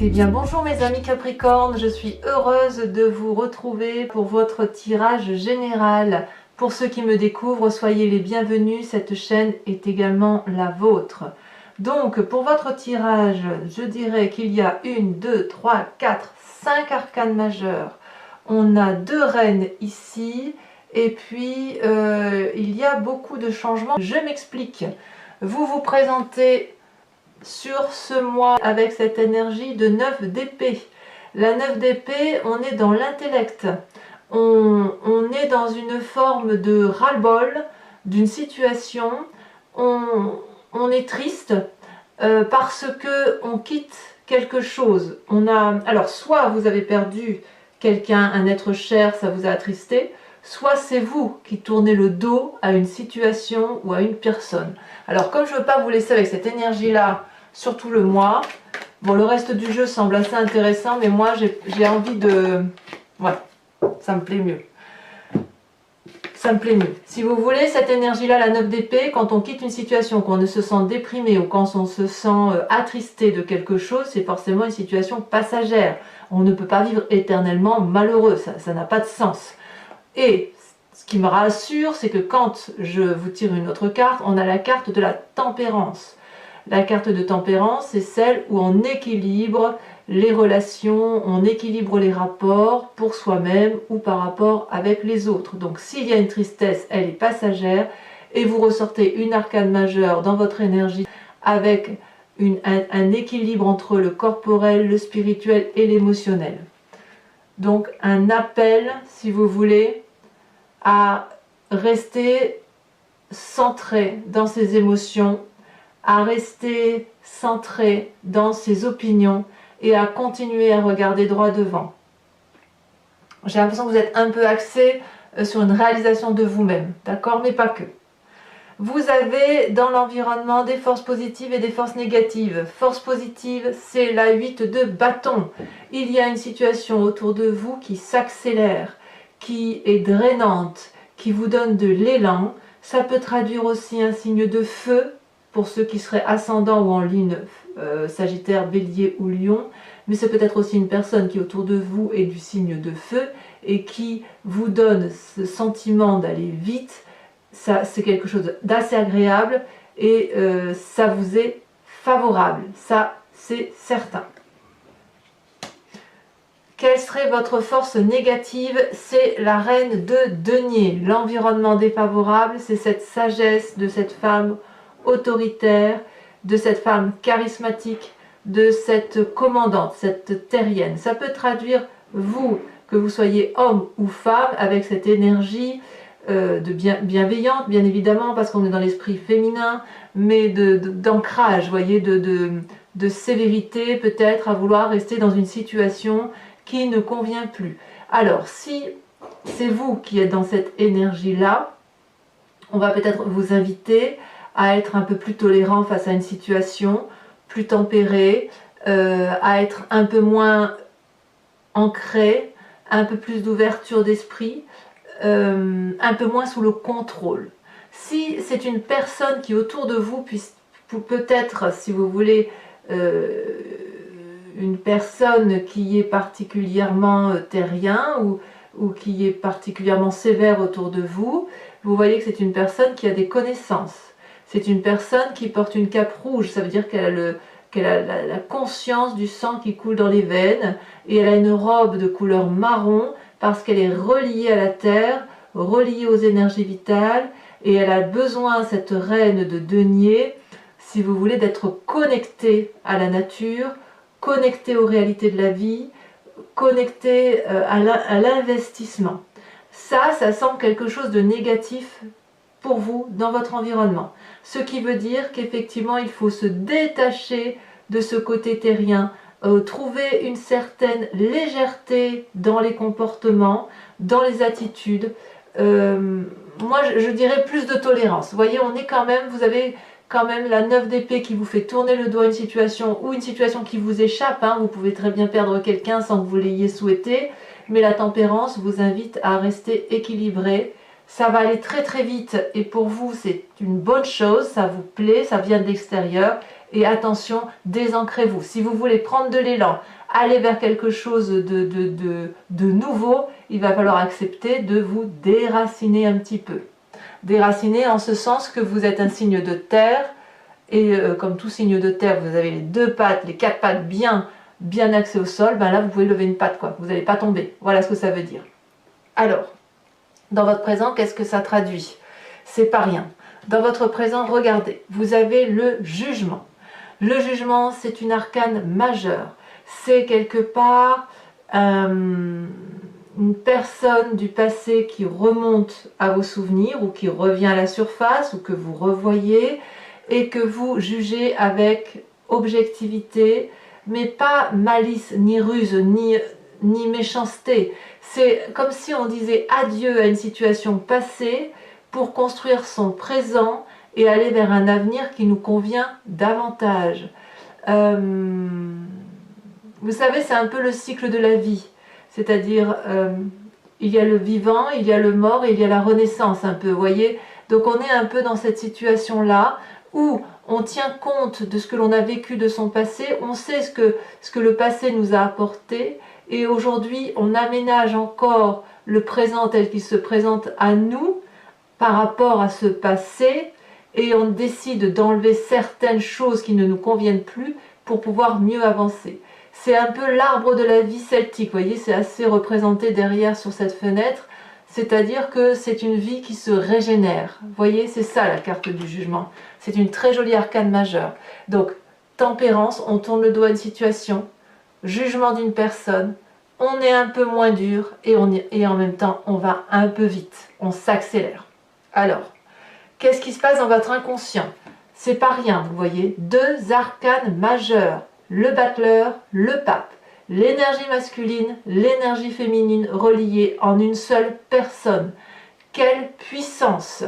Eh bien bonjour mes amis Capricorne, je suis heureuse de vous retrouver pour votre tirage général. Pour ceux qui me découvrent, soyez les bienvenus, cette chaîne est également la vôtre. Donc pour votre tirage, je dirais qu'il y a 1, 2, 3, 4, 5 arcanes majeurs. On a 2 reines ici et puis il y a beaucoup de changements. Je m'explique. Vous vous présentez sur ce mois avec cette énergie de 9 d'épée. La 9 d'épée, on est dans l'intellect. On est dans une forme de ras-le-bol d'une situation. On est triste parce que on quitte quelque chose. Alors soit vous avez perdu quelqu'un, un être cher, ça vous a attristé, soit c'est vous qui tournez le dos à une situation ou à une personne. Alors comme je ne veux pas vous laisser avec cette énergie-là, surtout le mois, bon le reste du jeu semble assez intéressant, mais moi j'ai envie de... Ouais, ça me plaît mieux. Ça me plaît mieux. Si vous voulez, cette énergie-là, la 9 d'épée, quand on quitte une situation, qu'on ne se sent déprimé ou quand on se sent attristé de quelque chose, c'est forcément une situation passagère. On ne peut pas vivre éternellement malheureux, ça n'a pas de sens. Et ce qui me rassure, c'est que quand je vous tire une autre carte, on a la carte de la tempérance. La carte de tempérance, c'est celle où on équilibre les relations, on équilibre les rapports pour soi-même ou par rapport avec les autres. Donc s'il y a une tristesse, elle est passagère et vous ressortez une arcane majeure dans votre énergie avec un équilibre entre le corporel, le spirituel et l'émotionnel. Donc un appel, si vous voulez, à rester centré dans ses émotions, à rester centré dans ses opinions et à continuer à regarder droit devant. J'ai l'impression que vous êtes un peu axé sur une réalisation de vous-même, d'accord, mais pas que. Vous avez dans l'environnement des forces positives et des forces négatives. Force positive, c'est la 8 de bâton. Il y a une situation autour de vous qui s'accélère, qui est drainante, qui vous donne de l'élan. Ça peut traduire aussi un signe de feu, pour ceux qui seraient ascendants ou en ligne Sagittaire, Bélier ou Lion, mais c'est peut-être aussi une personne qui autour de vous est du signe de feu et qui vous donne ce sentiment d'aller vite. Ça, c'est quelque chose d'assez agréable et ça vous est favorable, ça c'est certain. Quelle serait votre force négative? C'est la reine de denier. L'environnement défavorable, c'est cette sagesse de cette femme autoritaire, de cette femme charismatique, de cette commandante, cette terrienne. Ça peut traduire vous, que vous soyez homme ou femme, avec cette énergie bienveillante, bien évidemment, parce qu'on est dans l'esprit féminin, mais d'ancrage, voyez, de sévérité, peut-être, à vouloir rester dans une situation qui ne convient plus. Alors, si c'est vous qui êtes dans cette énergie-là, on va peut-être vous inviter à être un peu plus tolérant face à une situation, plus tempéré, à être un peu moins ancré, un peu plus d'ouverture d'esprit, un peu moins sous le contrôle. Si c'est une personne qui autour de vous, peut-être, si vous voulez, une personne qui est particulièrement terrien ou qui est particulièrement sévère autour de vous, vous voyez que c'est une personne qui a des connaissances. C'est une personne qui porte une cape rouge, ça veut dire qu'elle a la conscience du sang qui coule dans les veines et elle a une robe de couleur marron parce qu'elle est reliée à la terre, reliée aux énergies vitales et elle a besoin, cette reine de denier, si vous voulez, d'être connectée à la nature, connectée aux réalités de la vie, connectée à l'investissement. Ça semble quelque chose de négatif pour vous dans votre environnement. Ce qui veut dire qu'effectivement il faut se détacher de ce côté terrien, trouver une certaine légèreté dans les comportements, dans les attitudes. Moi je dirais plus de tolérance. Vous voyez, on est quand même, vous avez quand même la 9 d'épée qui vous fait tourner le dos à une situation ou une situation qui vous échappe. Vous pouvez très bien perdre quelqu'un sans que vous l'ayez souhaité, mais la tempérance vous invite à rester équilibré. Ça va aller très très vite et pour vous c'est une bonne chose, ça vous plaît, ça vient de l'extérieur Et attention, désancrez-vous. Si vous voulez prendre de l'élan, aller vers quelque chose de nouveau, il va falloir accepter de vous déraciner un petit peu. Déraciner en ce sens que vous êtes un signe de terre, et comme tout signe de terre, vous avez les 2 pattes, les 4 pattes bien axées au sol, ben là vous pouvez lever une patte, quoi. Vous n'allez pas tomber. Voilà ce que ça veut dire. Alors, dans votre présent, qu'est-ce que ça traduit? C'est pas rien. Dans votre présent, regardez, vous avez le jugement. Le jugement, c'est une arcane majeure. C'est quelque part une personne du passé qui remonte à vos souvenirs ou qui revient à la surface ou que vous revoyez et que vous jugez avec objectivité, mais pas malice, ni ruse, ni méchanceté. C'est comme si on disait adieu à une situation passée pour construire son présent et aller vers un avenir qui nous convient davantage. Vous savez, c'est un peu le cycle de la vie. C'est-à-dire, il y a le vivant, il y a le mort et il y a la renaissance un peu, vous voyez. Donc on est un peu dans cette situation-là où on tient compte de ce que l'on a vécu de son passé, on sait ce que le passé nous a apporté, et aujourd'hui on aménage encore le présent tel qu'il se présente à nous par rapport à ce passé, et on décide d'enlever certaines choses qui ne nous conviennent plus pour pouvoir mieux avancer. C'est un peu l'arbre de la vie celtique, vous voyez, c'est assez représenté derrière sur cette fenêtre, c'est-à-dire que c'est une vie qui se régénère. Vous voyez, c'est ça la carte du jugement. C'est une très jolie arcane majeure. Donc, tempérance, on tourne le dos à une situation, jugement d'une personne, on est un peu moins dur et en même temps, on va un peu vite, on s'accélère. Alors, qu'est-ce qui se passe dans votre inconscient? C'est pas rien, vous voyez, 2 arcanes majeures, le battleur, le pape. L'énergie masculine, l'énergie féminine reliées en une seule personne. Quelle puissance!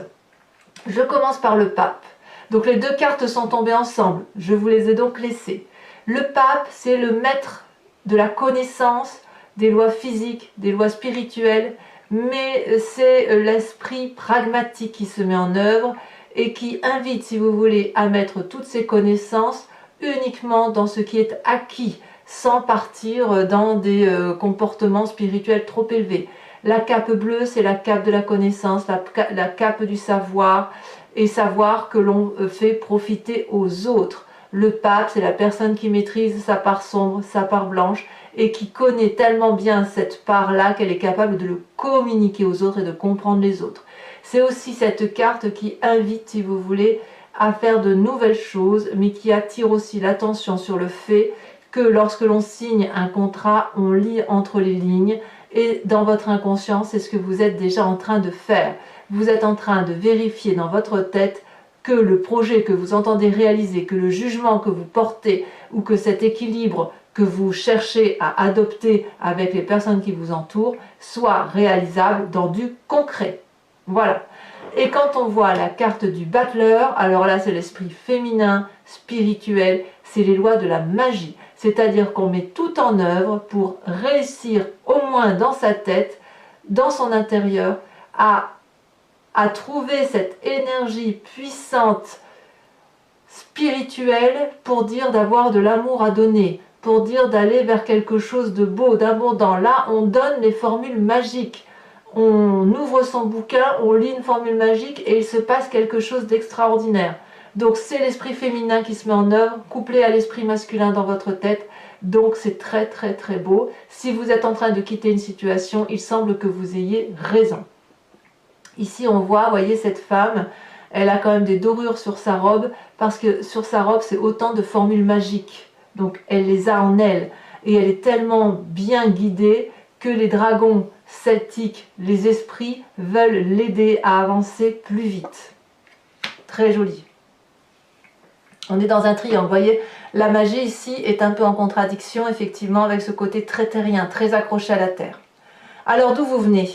Je commence par le pape. Donc les 2 cartes sont tombées ensemble. Je vous les ai donc laissées. Le pape, c'est le maître de la connaissance, des lois physiques, des lois spirituelles, mais c'est l'esprit pragmatique qui se met en œuvre et qui invite, si vous voulez, à mettre toutes ces connaissances uniquement dans ce qui est acquis, sans partir dans des comportements spirituels trop élevés. La cape bleue, c'est la cape de la connaissance, la cape du savoir, et savoir que l'on fait profiter aux autres. Le pape, c'est la personne qui maîtrise sa part sombre, sa part blanche, et qui connaît tellement bien cette part-là qu'elle est capable de le communiquer aux autres et de comprendre les autres. C'est aussi cette carte qui invite, si vous voulez, à faire de nouvelles choses, mais qui attire aussi l'attention sur le fait que lorsque l'on signe un contrat, on lit entre les lignes, et dans votre inconscient, c'est ce que vous êtes déjà en train de faire. Vous êtes en train de vérifier dans votre tête que le projet que vous entendez réaliser, que le jugement que vous portez, ou que cet équilibre que vous cherchez à adopter avec les personnes qui vous entourent, soit réalisable dans du concret. Voilà. Et quand on voit la carte du battleur, alors là c'est l'esprit féminin, spirituel, c'est les lois de la magie. C'est-à-dire qu'on met tout en œuvre pour réussir, au moins dans sa tête, dans son intérieur, à trouver cette énergie puissante, spirituelle, pour dire d'avoir de l'amour à donner, pour dire d'aller vers quelque chose de beau, d'abondant. Là, on donne les formules magiques. On ouvre son bouquin, on lit une formule magique et il se passe quelque chose d'extraordinaire. Donc c'est l'esprit féminin qui se met en œuvre, couplé à l'esprit masculin dans votre tête. Donc c'est très très très beau. Si vous êtes en train de quitter une situation, il semble que vous ayez raison. Ici on voit, vous voyez cette femme, elle a quand même des dorures sur sa robe, parce que sur sa robe c'est autant de formules magiques. Donc elle les a en elle. Et elle est tellement bien guidée que les dragons celtiques, les esprits, veulent l'aider à avancer plus vite. Très joli. On est dans un triangle, vous voyez, la magie ici est un peu en contradiction, effectivement, avec ce côté très terrien, très accroché à la terre. Alors, d'où vous venez?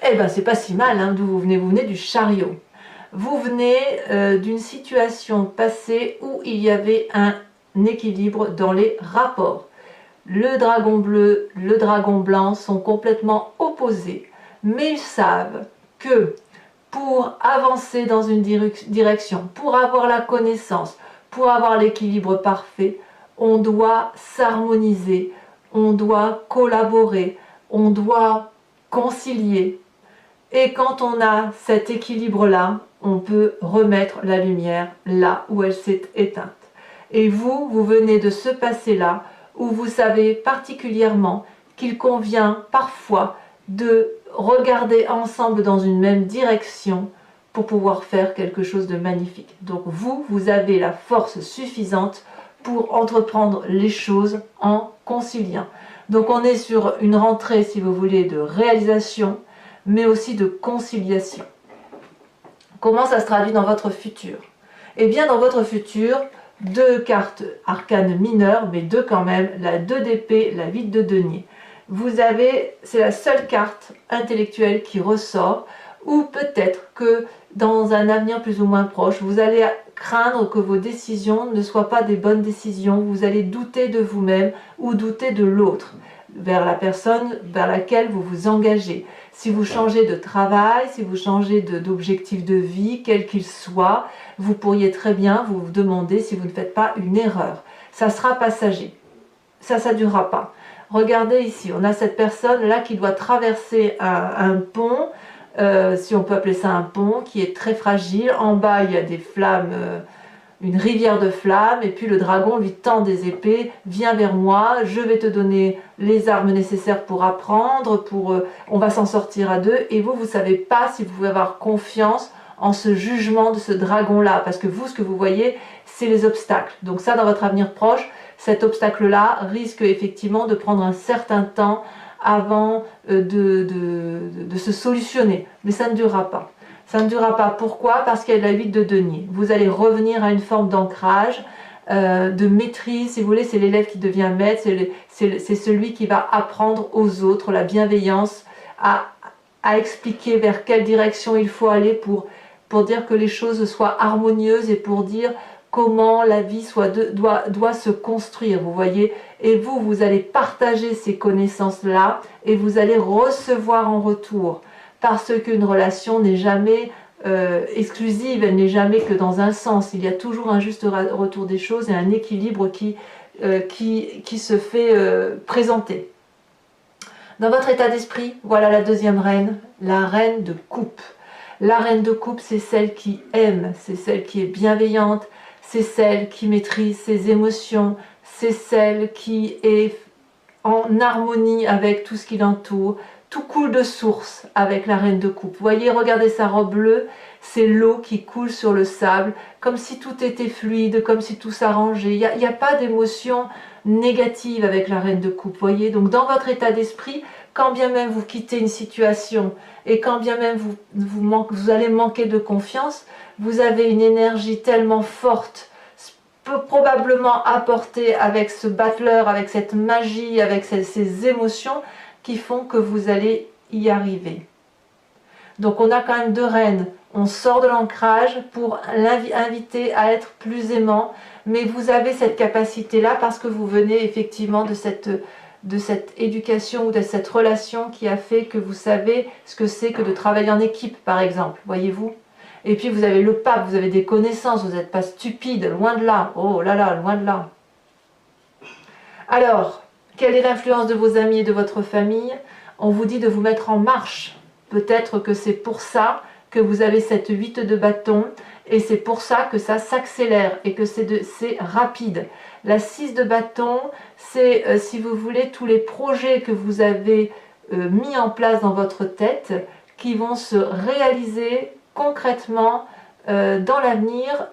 Eh bien, c'est pas si mal, hein, d'où vous venez du chariot. Vous venez d'une situation passée où il y avait un équilibre dans les rapports. Le dragon bleu, le dragon blanc sont complètement opposés, mais ils savent que pour avancer dans une direction, pour avoir la connaissance, pour avoir l'équilibre parfait, on doit s'harmoniser, on doit collaborer, on doit concilier. Et quand on a cet équilibre-là, on peut remettre la lumière là où elle s'est éteinte. Et vous, vous venez de ce passé-là où vous savez particulièrement qu'il convient parfois de regarder ensemble dans une même direction pour pouvoir faire quelque chose de magnifique. Donc vous, vous avez la force suffisante pour entreprendre les choses en conciliant. Donc on est sur une rentrée, si vous voulez, de réalisation, mais aussi de conciliation. Comment ça se traduit dans votre futur? Eh bien, dans votre futur, 2 cartes arcanes mineures, mais 2 quand même, la 2 d'épée, la 8 de denier. Vous avez, c'est la seule carte intellectuelle qui ressort, ou peut-être que dans un avenir plus ou moins proche, vous allez craindre que vos décisions ne soient pas des bonnes décisions, vous allez douter de vous-même ou douter de l'autre, vers la personne vers laquelle vous vous engagez. Si vous changez de travail, si vous changez d'objectif de vie, quel qu'il soit, vous pourriez très bien vous demander si vous ne faites pas une erreur. Ça sera passager, ça ne durera pas. Regardez ici, on a cette personne-là qui doit traverser un pont, si on peut appeler ça un pont, qui est très fragile. En bas, il y a des flammes, une rivière de flammes, et puis le dragon lui tend des épées. Viens vers moi, je vais te donner les armes nécessaires pour apprendre, on va s'en sortir à 2. Et vous, vous ne savez pas si vous pouvez avoir confiance en ce jugement de ce dragon-là, parce que vous, ce que vous voyez, c'est les obstacles. Donc ça, dans votre avenir proche, cet obstacle-là risque effectivement de prendre un certain temps avant de se solutionner. Mais ça ne durera pas. Ça ne durera pas. Pourquoi? Parce qu'il y a la 8 de denier. Vous allez revenir à une forme d'ancrage, de maîtrise, si vous voulez. C'est l'élève qui devient maître, c'est celui qui va apprendre aux autres la bienveillance, à expliquer vers quelle direction il faut aller pour dire que les choses soient harmonieuses et pour dire comment la vie doit se construire, vous voyez. Et vous, vous allez partager ces connaissances-là et vous allez recevoir en retour. Parce qu'une relation n'est jamais exclusive, elle n'est jamais que dans un sens. Il y a toujours un juste retour des choses et un équilibre qui se fait présenter. Dans votre état d'esprit, voilà la deuxième reine, la reine de coupe. La reine de coupe, c'est celle qui aime, c'est celle qui est bienveillante, c'est celle qui maîtrise ses émotions, c'est celle qui est en harmonie avec tout ce qui l'entoure. Tout coule de source avec la reine de coupe. Vous voyez, regardez sa robe bleue, c'est l'eau qui coule sur le sable, comme si tout était fluide, comme si tout s'arrangeait. Il n'y a pas d'émotion négative avec la reine de coupe, vous voyez. Donc dans votre état d'esprit, quand bien même vous quittez une situation et quand bien même vous allez manquer de confiance, vous avez une énergie tellement forte, probablement apportée avec ce battleur, avec cette magie, avec ces émotions qui font que vous allez y arriver. Donc on a quand même 2 reines. On sort de l'ancrage pour l'inviter à être plus aimant, mais vous avez cette capacité-là parce que vous venez effectivement de cette éducation ou de cette relation qui a fait que vous savez ce que c'est que de travailler en équipe, par exemple, voyez-vous. Et puis vous avez le pape, vous avez des connaissances, vous n'êtes pas stupide, loin de là. Oh là là, loin de là. Alors, quelle est l'influence de vos amis et de votre famille? On vous dit de vous mettre en marche. Peut-être que c'est pour ça que vous avez cette 8 de bâton et c'est pour ça que ça s'accélère et que c'est rapide. La 6 de bâton, c'est, si vous voulez, tous les projets que vous avez mis en place dans votre tête qui vont se réaliser concrètement dans l'avenir,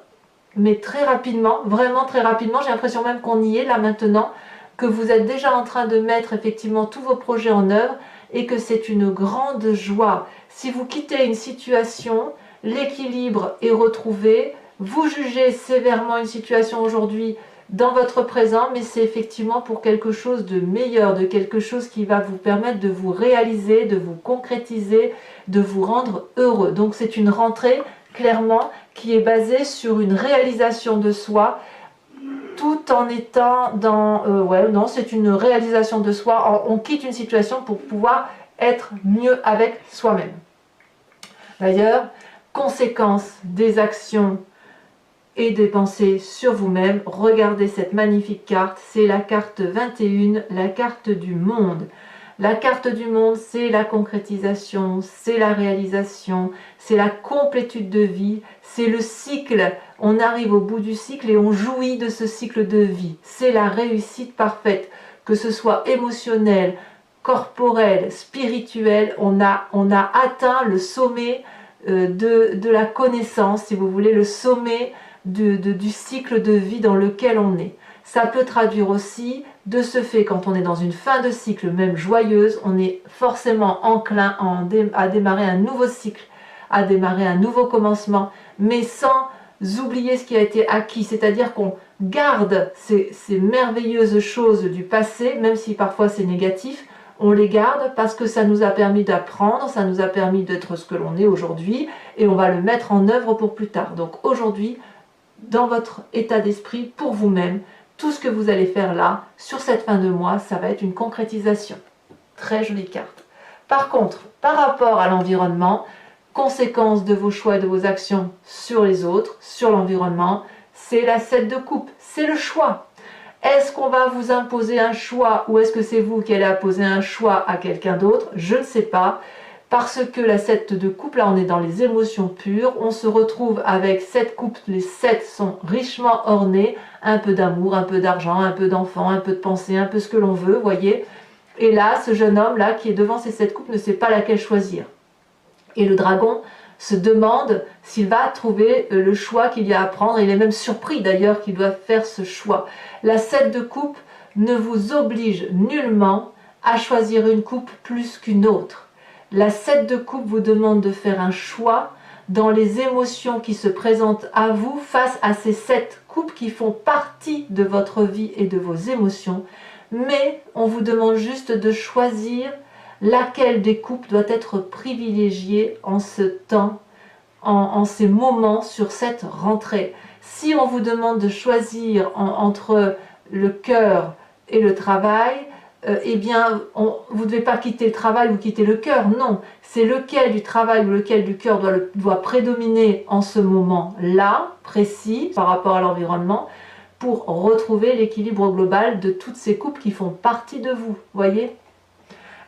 mais très rapidement, vraiment très rapidement. J'ai l'impression même qu'on y est là maintenant, que vous êtes déjà en train de mettre effectivement tous vos projets en œuvre et que c'est une grande joie. Si vous quittez une situation, l'équilibre est retrouvé, vous jugez sévèrement une situation aujourd'hui dans votre présent, mais c'est effectivement pour quelque chose de meilleur, de quelque chose qui va vous permettre de vous réaliser, de vous concrétiser, de vous rendre heureux. Donc c'est une rentrée clairement qui est basée sur une réalisation de soi, tout en étant dans... non, c'est une réalisation de soi. On quitte une situation pour pouvoir être mieux avec soi-même. D'ailleurs, conséquence des actions et des pensées sur vous-même. Regardez cette magnifique carte, c'est la carte 21, la carte du monde. La carte du monde, c'est la concrétisation, c'est la réalisation, c'est la complétude de vie, c'est le cycle. On arrive au bout du cycle et on jouit de ce cycle de vie. C'est la réussite parfaite, que ce soit émotionnel, corporel, spirituel. On a atteint le sommet de la connaissance, si vous voulez, le sommet du cycle de vie dans lequel on est. Ça peut traduire aussi, de ce fait, quand on est dans une fin de cycle, même joyeuse, on est forcément enclin à démarrer un nouveau cycle, à démarrer un nouveau commencement, mais sans oublier ce qui a été acquis, c'est-à-dire qu'on garde ces merveilleuses choses du passé, même si parfois c'est négatif, on les garde parce que ça nous a permis d'apprendre, ça nous a permis d'être ce que l'on est aujourd'hui, et on va le mettre en œuvre pour plus tard. Donc aujourd'hui, dans votre état d'esprit, pour vous-même, tout ce que vous allez faire là, sur cette fin de mois, ça va être une concrétisation. Très jolie carte. Par contre, par rapport à l'environnement, conséquence de vos choix et de vos actions sur les autres, sur l'environnement, c'est la 7 de coupe, c'est le choix. Est-ce qu'on va vous imposer un choix ou est-ce que c'est vous qui allez imposer un choix à quelqu'un d'autre? Je ne sais pas. Parce que la 7 de coupe, là on est dans les émotions pures, on se retrouve avec 7 coupes, les 7 sont richement ornées, un peu d'amour, un peu d'argent, un peu d'enfants, un peu de pensée, un peu ce que l'on veut, voyez. Et là, ce jeune homme là qui est devant ces 7 coupes ne sait pas laquelle choisir. Et le dragon se demande s'il va trouver le choix qu'il y a à prendre, il est même surpris d'ailleurs qu'il doit faire ce choix. La 7 de coupe ne vous oblige nullement à choisir une coupe plus qu'une autre. La 7 de coupe vous demande de faire un choix dans les émotions qui se présentent à vous face à ces 7 coupes qui font partie de votre vie et de vos émotions. Mais on vous demande juste de choisir laquelle des coupes doit être privilégiée en ce temps, en ces moments sur cette rentrée. Si on vous demande de choisir entre le cœur et le travail, eh bien, vous ne devez pas quitter le travail ou quitter le cœur, non. C'est lequel du travail ou lequel du cœur doit prédominer en ce moment-là, précis, par rapport à l'environnement, pour retrouver l'équilibre global de toutes ces coupes qui font partie de vous, voyez.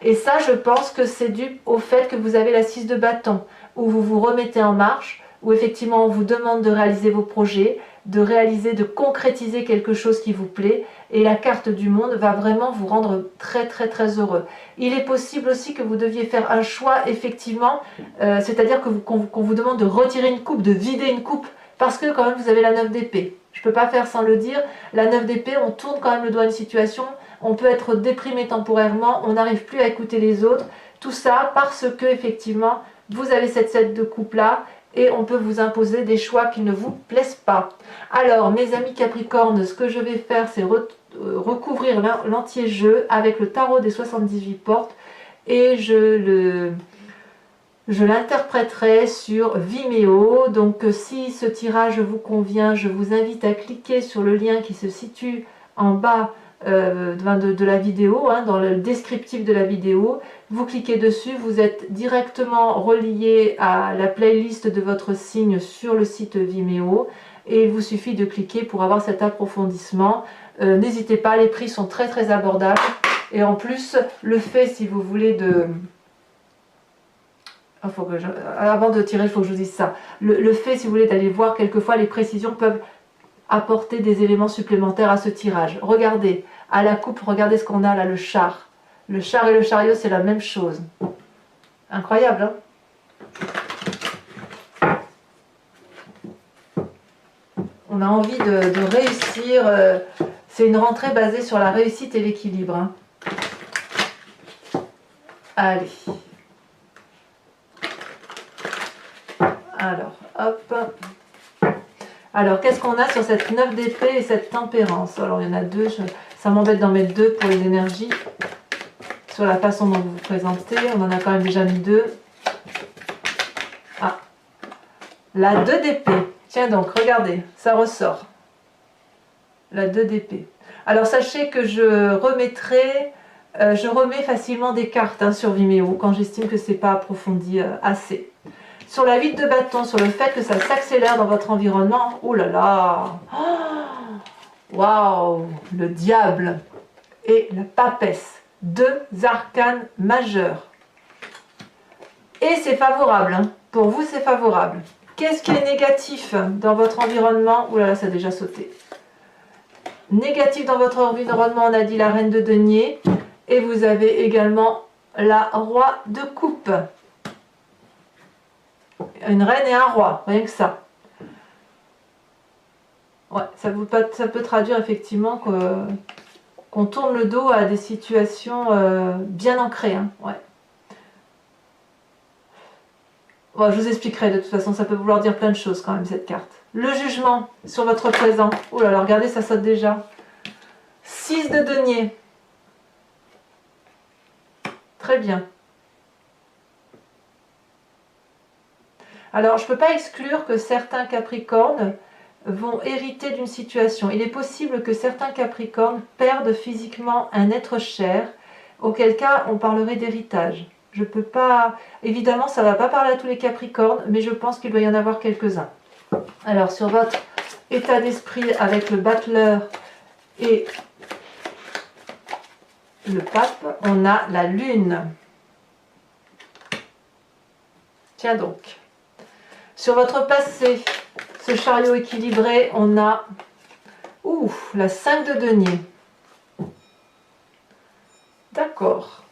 Et ça, je pense que c'est dû au fait que vous avez la 6 de bâton, où vous vous remettez en marche, où effectivement on vous demande de réaliser vos projets, de concrétiser quelque chose qui vous plaît, et la carte du monde va vraiment vous rendre très très très heureux. Il est possible aussi que vous deviez faire un choix effectivement, c'est-à-dire qu'on vous demande de retirer une coupe, de vider une coupe, parce que quand même vous avez la 9 d'épée. Je ne peux pas faire sans le dire, la 9 d'épée, on tourne quand même le doigt à une situation, on peut être déprimé temporairement, on n'arrive plus à écouter les autres, tout ça parce que effectivement vous avez cette 7 de coupe là, et on peut vous imposer des choix qui ne vous plaisent pas. Alors, mes amis Capricorne, ce que je vais faire, c'est recouvrir l'entier-jeu avec le tarot des 78 portes et je l'interpréterai sur Vimeo. Donc, si ce tirage vous convient, je vous invite à cliquer sur le lien qui se situe en bas de la vidéo, dans le descriptif de la vidéo. Vous cliquez dessus, vous êtes directement relié à la playlist de votre signe sur le site Vimeo et il vous suffit de cliquer pour avoir cet approfondissement. N'hésitez pas, les prix sont très très abordables et en plus le fait, si vous voulez, avant de tirer, il faut que je vous dise ça. Le fait, si vous voulez, d'aller voir quelquefois, les précisions peuvent apporter des éléments supplémentaires à ce tirage. Regardez, à la coupe, regardez ce qu'on a là, le char. Le char et le chariot, c'est la même chose. Incroyable, hein? On a envie de réussir. C'est une rentrée basée sur la réussite et l'équilibre, hein. Allez. Alors, hop, hop. Alors, qu'est-ce qu'on a sur cette 9 d'épée et cette tempérance? Alors, il y en a deux. Ça m'embête d'en mettre deux pour les énergies. Sur la façon dont vous vous présentez. On en a quand même déjà mis deux. Ah. La 2 d'épée. Tiens donc, regardez. Ça ressort. La 2 d'épée. Alors, sachez que je remets facilement des cartes sur Vimeo quand j'estime que c'est pas approfondi assez. Sur la 8 de bâton, sur le fait que ça s'accélère dans votre environnement. Oh là là! Waouh! Le diable et la papesse. Deux arcanes majeurs. Et c'est favorable. Hein. Pour vous, c'est favorable. Qu'est-ce qui est négatif dans votre environnement? Ouh là là, ça a déjà sauté. Négatif dans votre environnement, on a dit la reine de denier. Et vous avez également la roi de coupe. Une reine et un roi, rien que ça. Ouais, ça peut traduire effectivement qu'on tourne le dos à des situations bien ancrées. Hein, ouais. Bon, je vous expliquerai, de toute façon, ça peut vouloir dire plein de choses quand même, cette carte. Le jugement sur votre présent. Oh là là, regardez, ça saute déjà. 6 de denier. Très bien. Alors, je ne peux pas exclure que certains Capricornes vont hériter d'une situation. Il est possible que certains Capricornes perdent physiquement un être cher, auquel cas on parlerait d'héritage. Je peux pas... Évidemment, ça ne va pas parler à tous les Capricornes, mais je pense qu'il doit y en avoir quelques-uns. Alors, sur votre état d'esprit avec le battleur et le pape, on a la lune. Tiens donc. Sur votre passé, ce chariot équilibré, on a la 5 de denier. D'accord.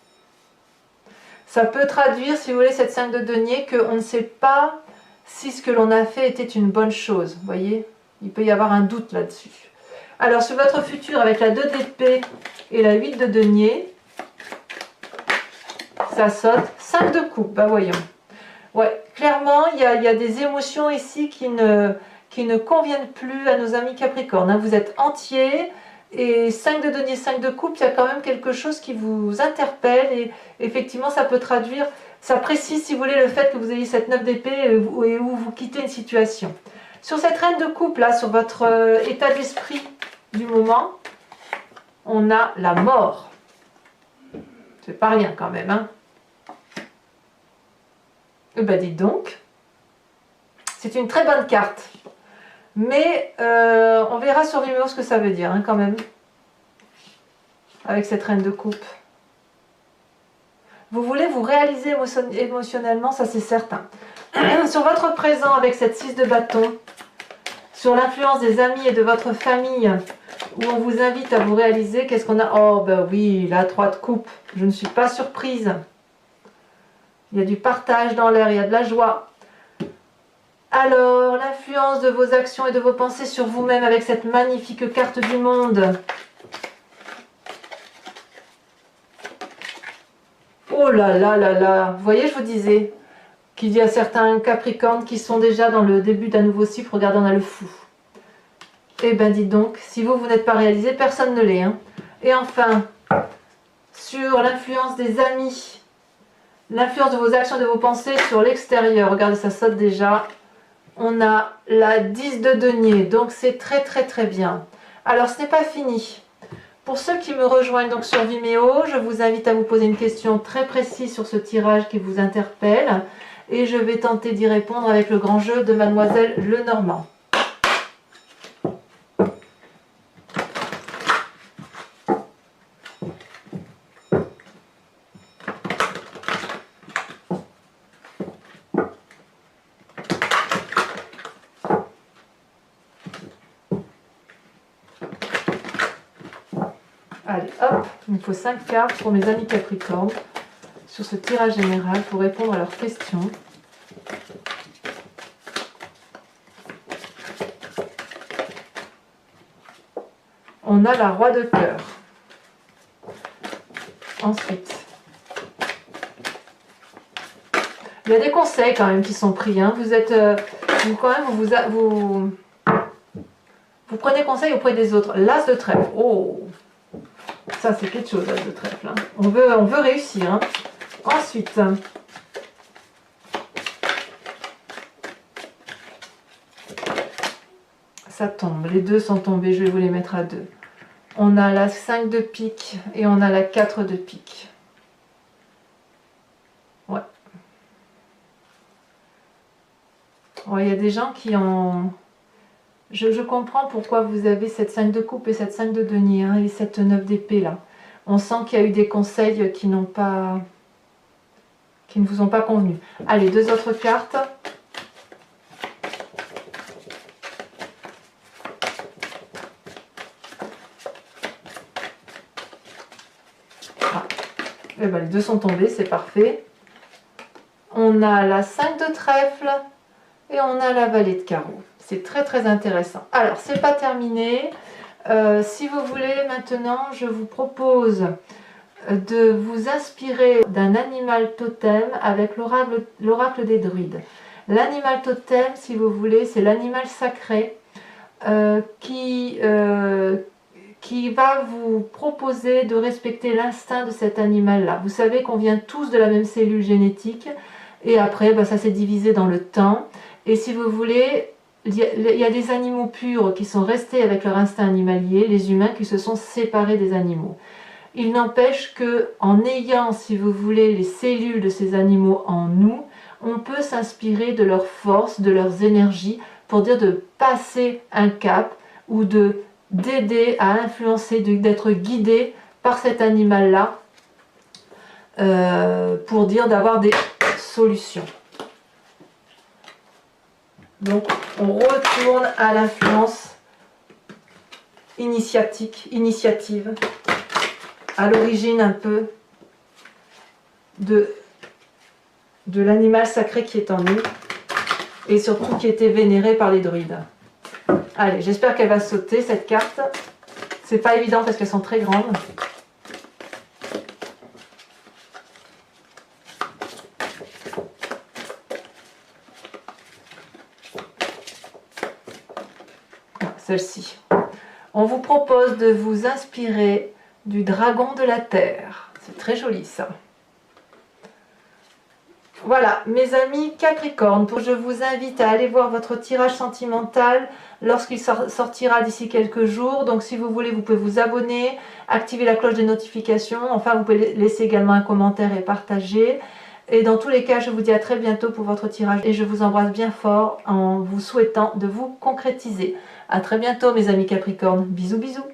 Ça peut traduire, si vous voulez, cette 5 de denier, qu'on ne sait pas si ce que l'on a fait était une bonne chose. Vous voyez? Il peut y avoir un doute là-dessus. Alors, sur votre futur, avec la 2 d'épée et la 8 de denier, ça saute 5 de coupe. Bah voyons. Ouais, clairement, il y a des émotions ici qui ne conviennent plus à nos amis Capricorne. Hein. Vous êtes entiers et 5 de denier, 5 de coupe, il y a quand même quelque chose qui vous interpelle et effectivement, ça peut traduire, ça précise, si vous voulez, le fait que vous ayez cette 9 d'épée et où vous quittez une situation. Sur cette reine de coupe, là, sur votre état d'esprit du moment, on a la mort. C'est pas rien quand même, hein. Eh ben dites donc, c'est une très bonne carte, mais on verra sur Vimeo ce que ça veut dire hein, quand même, avec cette reine de coupe. Vous voulez vous réaliser émotionnellement, ça c'est certain. Sur votre présent avec cette 6 de bâton, sur l'influence des amis et de votre famille, où on vous invite à vous réaliser, qu'est-ce qu'on a? Oh ben oui, la 3 de coupe, je ne suis pas surprise. Il y a du partage dans l'air, il y a de la joie. Alors, l'influence de vos actions et de vos pensées sur vous-même avec cette magnifique carte du monde. Oh là là là là, vous voyez, je vous disais qu'il y a certains Capricornes qui sont déjà dans le début d'un nouveau cycle. Regardez, on a le fou. Eh bien, dites donc, si vous n'êtes pas réalisé, personne ne l'est. Hein. Et enfin, sur l'influence des amis, l'influence de vos actions et de vos pensées sur l'extérieur. Regardez, ça saute déjà. On a la 10 de denier, donc c'est très très très bien. Alors, ce n'est pas fini. Pour ceux qui me rejoignent donc sur Vimeo, je vous invite à vous poser une question très précise sur ce tirage qui vous interpelle. Et je vais tenter d'y répondre avec le grand jeu de Mademoiselle Lenormand. Allez, hop, il me faut 5 cartes pour mes amis Capricorne sur ce tirage général pour répondre à leurs questions. On a la roi de cœur. Ensuite, il y a des conseils quand même qui sont pris. Hein. Vous êtes, vous prenez conseil auprès des autres. L'as de trèfle. Oh, ça c'est quelque chose, l'as de trèfle. Hein. On veut réussir. Hein. Ensuite, ça tombe. Les deux sont tombés. Je vais vous les mettre à deux. On a la 5 de pique et on a la 4 de pique. Ouais. Il y a des gens qui ont... Je comprends pourquoi vous avez cette 5 de coupe et cette 5 de denier, hein, et cette 9 d'épée là. On sent qu'il y a eu des conseils qui ne vous ont pas convenu. Allez, deux autres cartes. Ah. Eh ben, les deux sont tombés, c'est parfait. On a la 5 de trèfle et on a la vallée de carreau. C'est très très intéressant. Alors, c'est pas terminé. Si vous voulez, maintenant, je vous propose de vous inspirer d'un animal totem avec l'oracle des druides. L'animal totem, si vous voulez, c'est l'animal sacré qui va vous proposer de respecter l'instinct de cet animal-là. Vous savez qu'on vient tous de la même cellule génétique et après, ça s'est divisé dans le temps. Et si vous voulez, il y a des animaux purs qui sont restés avec leur instinct animalier, les humains qui se sont séparés des animaux. Il n'empêche que en ayant, si vous voulez, les cellules de ces animaux en nous, on peut s'inspirer de leur force, de leurs énergies, pour dire de passer un cap ou d'aider à influencer, d'être guidé par cet animal-là, pour dire d'avoir des solutions. Donc on retourne à l'influence initiative, à l'origine un peu de l'animal sacré qui est en nous et surtout qui était vénéré par les druides. Allez, j'espère qu'elle va sauter cette carte. C'est pas évident parce qu'elles sont très grandes. Celle-ci. On vous propose de vous inspirer du dragon de la terre. C'est très joli ça. Voilà, mes amis Capricorne, je vous invite à aller voir votre tirage sentimental lorsqu'il sortira d'ici quelques jours. Donc si vous voulez, vous pouvez vous abonner, activer la cloche des notifications. Enfin, vous pouvez laisser également un commentaire et partager. Et dans tous les cas, je vous dis à très bientôt pour votre tirage. Et je vous embrasse bien fort en vous souhaitant de vous concrétiser. À très bientôt mes amis Capricorne. Bisous bisous.